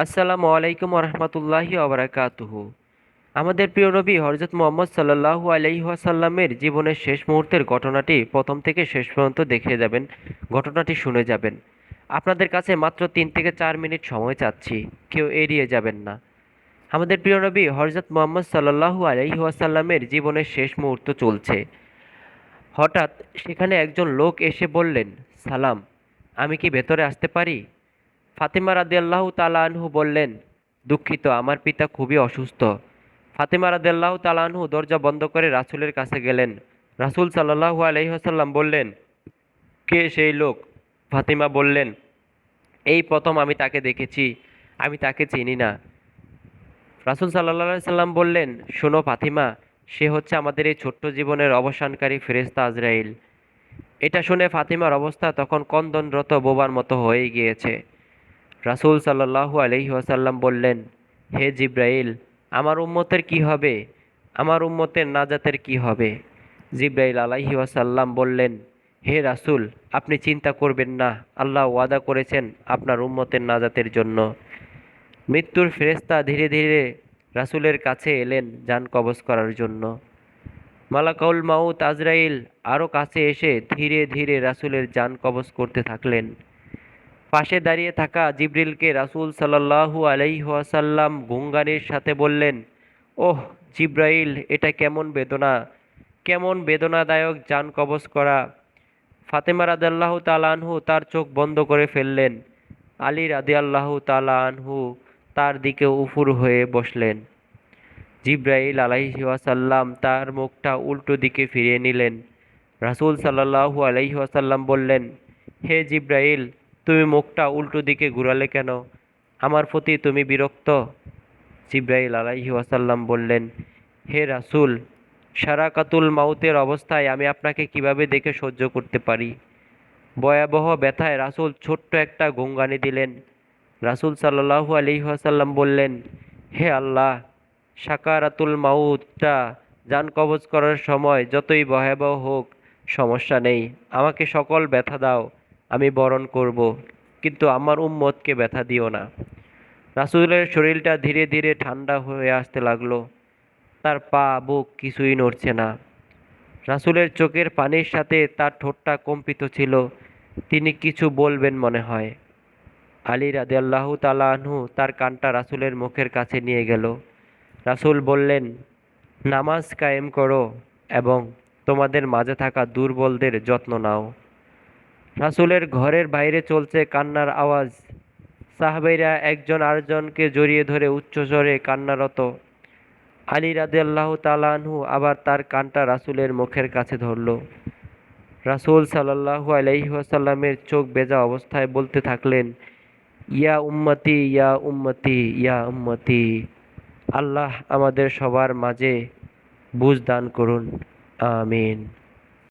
আসসালামু আলাইকুম রহমতুল্লাহি ওবরাকাতুহু। আমাদের প্রিয় নবী হজরত মুহাম্মদ সাল্লাল্লাহু আলাইহি ওয়াসাল্লামের জীবনের শেষ মুহূর্তের ঘটনাটি প্রথম থেকে শেষ পর্যন্ত দেখে যাবেন, ঘটনাটি শুনে যাবেন। আপনাদের কাছে মাত্র 3 থেকে 4 মিনিট সময় চাচ্ছি, কেউ এড়িয়ে যাবেন না। আমাদের প্রিয় নবী হজরত মুহাম্মদ সাল্লাল্লাহু আলাইহি ওয়াসাল্লামের জীবনের শেষ মুহূর্ত চলছে। হঠাৎ সেখানে একজন লোক এসে বললেন, সালাম, আমি কি ভেতরে আসতে পারি? ফাতেমা রাদিয়াল্লাহু তাআলা আনহু বললেন, দুঃখিত, আমার পিতা খুবই অসুস্থ। ফাতেমা রাদিয়াল্লাহু তাআলা আনহু দরজা বন্ধ করে রাসূলের কাছে গেলেন। রাসূল সাল্লাল্লাহু আলাইহি ওয়াসাল্লাম বললেন, কে সেই লোক? ফাতেমা বললেন, এই প্রথম আমি তাকে দেখেছি, আমি তাকে চিনি না। রাসূল সাল্লাল্লাহু আলাইহি সাল্লাম বললেন, শোনো ফাতিমা, সে হচ্ছে আমাদের এই ছোট্ট জীবনের অবসানকারী ফেরেশতা আজরাইল। এটা শুনে ফাতিমার অবস্থা তখন ক্রন্দনরত বোবার মতো হয়ে গিয়েছে। রাসূল সাল্লাল্লাহু আলাইহি ওয়াসাল্লাম বললেন, হে জিব্রাইল, আমার উম্মতের কি হবে? আমার উম্মতের নাজাতের কি হবে? জিব্রাইল আলাইহি ওয়াসাল্লাম বললেন, হে রাসূল, আপনি চিন্তা করবেন না, আল্লাহ ওয়াদা করেছেন আপনার উম্মতের নাজাতের জন্য। মৃত্যুর ফেরেশতা ধীরে ধীরে রাসূলের কাছে এলেন জান কবজ করার জন্য। মালাকুল মাউত আজরাইল আরও কাছে এসে ধীরে ধীরে রাসূলের জান কবজ করতে থাকলেন। পাশে দাঁড়িয়ে থাকা জিবরিলকে রাসূল সাল্লাল্লাহু আলাইহি ওয়াসাল্লাম গুঙ্গানির সাথে বললেন, ওহ জিব্রাইল, এটা কেমন বেদনা, কেমন বেদনাদায়ক জান কবজ করা। ফাতেমা রাদিয়াল্লাহু তাআলা আনহু তার চোখ বন্ধ করে ফেললেন। আলী রাদিয়াল্লাহু তাআলা আনহু তার দিকে উফুর হয়ে বসলেন। জিব্রাইল আলাইহি ওয়াসাল্লাম তার মুখটা উল্টো দিকে ফিরিয়ে নিলেন। রাসূল সাল্লাল্লাহু আলাইহি ওয়াসাল্লাম বললেন, হে জিব্রাইল, তুমি মুখটা উল্টো দিকে ঘুরালে কেন? আমার প্রতি তুমি বিরক্ত? জিব্রাইল আলাইহি ওয়াসাল্লাম বললেন, হে রাসূল, সারাকাতুল মাউতের অবস্থায় আমি আপনাকে কিভাবে দেখে সহ্য করতে পারি? ভয়াবহ ব্যথায় রাসূল ছোট্ট একটা গোঙানি দিলেন। রাসূল সাল্লাল্লাহু আলাইহি ওয়াসাল্লাম বললেন, হে আল্লাহ, সাকারাতুল মাউতটা জান কবজ করার সময় যতই ভয়াবহ হোক সমস্যা নেই, আমাকে সকল ব্যথা দাও, আমি বরণ করব, কিন্তু আমার উম্মতকে ব্যথা দিও না। রাসূলের শরীরটা ধীরে ধীরে ঠান্ডা হয়ে আসতে লাগলো। তার পা বুক কিছুই নড়ছে না। রাসূলের চোখের পানির সাথে তার ঠোঁটটা কম্পিত ছিল। তিনি কিছু বলবেন মনে হয়। আলী রাদিয়াল্লাহু তাআলা আনহু তার কানটা রাসূলের মুখের কাছে নিয়ে গেল। রাসূল বললেন, নামাজ কায়েম করো এবং তোমাদের মাঝে থাকা দুর্বলদের যত্ন নাও। রাসূলের ঘরের বাইরে চলছে কান্নার আওয়াজ। সাহাবাইরা একজন আরেকজনকে জড়িয়ে ধরে উচ্চস্বরে কান্নারত। আলী রাদিয়াল্লাহু তাআলা আনহু আবার তার কানটা রাসূলের মুখের কাছে ধরল। রাসূল সাল্লাল্লাহু আলাইহি ওয়াসাল্লামের চোখ ভেজা অবস্থায় বলতে থাকলেন, ইয়া উম্মতি, ইয়া উম্মতি, ইয়া উম্মতি। আল্লাহ আমাদের সবার মাঝে বুঝ দান করুন। আমিন।